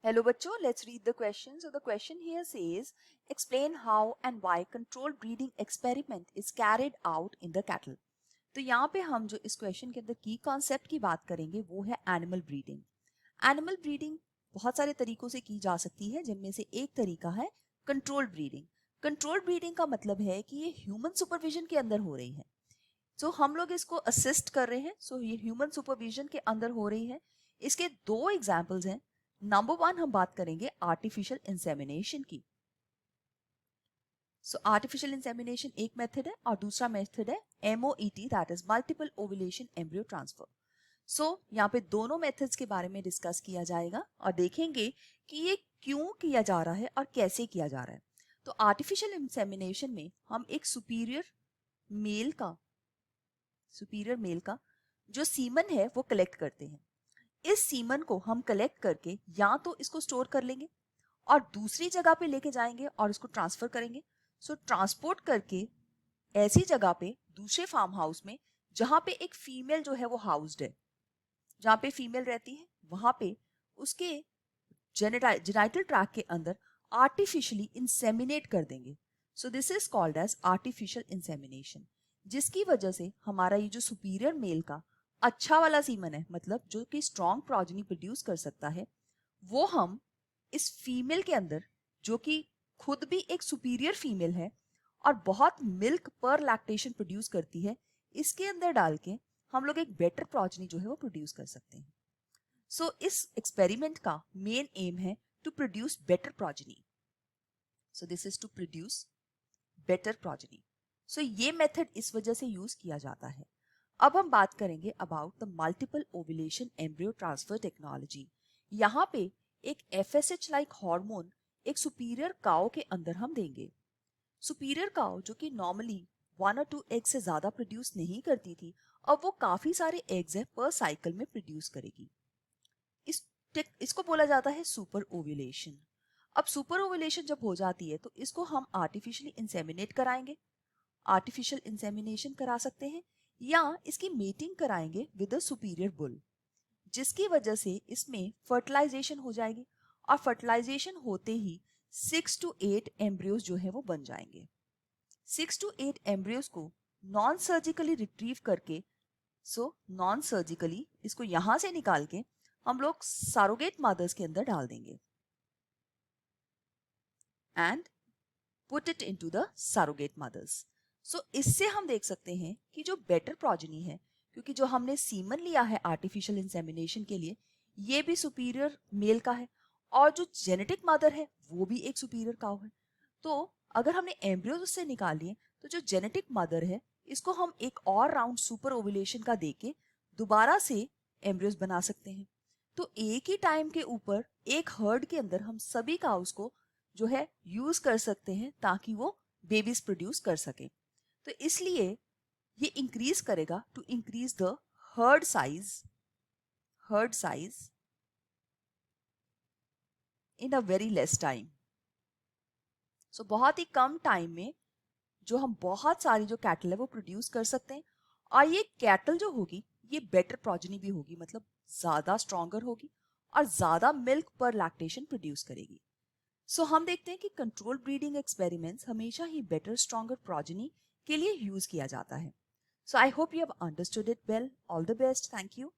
Hello बच्चों, let's read the question. So the question here says, explain how and why controlled breeding experiment is carried out in the cattle. तो यहाँ पे हम जो इस question के अंदर की कॉन्सेप्ट की बात करेंगे वो है एनिमल ब्रीडिंग। एनिमल ब्रीडिंग बहुत सारे तरीकों से की जा सकती है, जिनमें से एक तरीका है कंट्रोल्ड ब्रीडिंग। कंट्रोल्ड ब्रीडिंग का मतलब है कि ये ह्यूमन सुपरविजन के अंदर हो रही है। सो हम लोग इसको असिस्ट कर रहे हैं। सो ये ह्यूमन सुपरविजन के अंदर हो रही है। इसके दो एग्जाम्पल्स हैं। नंबर वन, हम बात करेंगे आर्टिफिशियल इंसेमिनेशन की। सो आर्टिफिशियल इंसेमिनेशन एक मेथड है और दूसरा मेथड है MOET, that is multiple ovulation embryo transfer. So यहाँ पे दोनों मेथड्स के बारे में डिस्कस किया जाएगा और देखेंगे कि ये क्यों किया जा रहा है और कैसे किया जा रहा है। तो आर्टिफिशियल इंसेमिनेशन में हम एक सुपीरियर मेल का जो सीमन है वो कलेक्ट करते हैं। इस सीमन को हम कलेक्ट करके या तो इसको स्टोर कर लेंगे और दूसरी जगह पे लेके जाएंगे और इसको ट्रांसफर करेंगे। सो ट्रांसपोर्ट करके ऐसी जगह पे दूसरे फार्म हाउस में जहां पे एक फीमेल जो है वो हाउस्ड है, जहां पे फीमेल रहती है वहां पे उसके जेनाइटल ट्रैक के अंदर आर्टिफिशियली इंसेमिनेट कर देंगे। So this is called as artificial insemination, जिसकी वजह से हमारा ये जो सुपीरियर मेल का अच्छा वाला सीमन है, मतलब जो कि स्ट्रॉन्ग प्रोजेनी प्रोड्यूस कर सकता है, वो हम इस फीमेल के अंदर, जो कि खुद भी एक सुपीरियर फीमेल है और बहुत मिल्क पर लैक्टेशन प्रोड्यूस करती है, इसके अंदर डाल के हम लोग एक बेटर प्रोजेनी जो है वो प्रोड्यूस कर सकते हैं। सो इस एक्सपेरिमेंट का मेन एम है to produce better progeny. So this is to produce better progeny. So ये मेथड इस वजह से यूज किया जाता है। अब हम बात करेंगे about the multiple ovulation embryo transfer technology. यहाँ पे एक FSH लाइक हार्मोन एक सुपीरियर काउ के अंदर हम देंगे। सुपीरियर काउ जो कि नॉर्मली 1 और 2 एग से ज्यादा प्रोड्यूस नहीं करती थी, अब वो काफी सारे एग्स है पर साइकिल में प्रोड्यूस करेगी। इसको बोला जाता है सुपर ओव्यूलेशन। अब सुपर ओव्यूलेशन जब हो जाती है तो इसको हम आर्टिफिशियली इंसेमिनेट कराएंगे। आर्टिफिशियल इंसेमिनेशन करा सकते हैं या इसकी मेटिंग कराएंगे विद अ सुपीरियर बुल, जिसकी वजह से इसमें फर्टिलाइजेशन हो जाएगी और फर्टिलाइजेशन होते ही 6 to 8 एम्ब्रियोज जो है वो बन जाएंगे। 6 to 8 एम्ब्रियोज को नॉन सर्जिकली रिट्रीव करके, नॉन सर्जिकली इसको यहां से निकाल के हम लोग सरोगेट मदर्स के अंदर डाल देंगे and put it into the surrogate mothers. So इससे हम देख सकते हैं कि जो बेटर प्रोजेनी है, क्योंकि जो हमने सीमन लिया है आर्टिफिशियल इंसेमिनेशन के लिए, ये भी सुपीरियर मेल का है और जो जेनेटिक मदर है वो भी एक सुपीरियर काउ है। तो अगर हमने एम्ब्रियोज उससे निकाल लिए तो जो जेनेटिक मदर है इसको हम एक और राउंड सुपर ओव्यूलेशन का देके दोबारा से एम्ब्रियोज बना सकते हैं। तो एक ही टाइम के ऊपर एक हर्ड के अंदर हम सभी काउस को जो है यूज कर सकते हैं ताकि वो बेबीज प्रोड्यूस कर सके। तो इसलिए ये इंक्रीज करेगा to increase the herd size in a very less time. So बहुत ही कम टाइम में जो हम बहुत सारी जो कैटल है वो प्रोड्यूस कर सकते हैं और ये कैटल जो होगी ये बेटर प्रोजेनी भी होगी, मतलब ज्यादा स्ट्रॉन्गर होगी और ज्यादा मिल्क पर लैक्टेशन प्रोड्यूस करेगी। सो हम देखते हैं कि कंट्रोल ब्रीडिंग एक्सपेरिमेंट्स हमेशा ही बेटर स्ट्रॉन्गर प्रोजेनी के लिए यूज किया जाता है। So I hope you have understood it well. All the best. Thank you.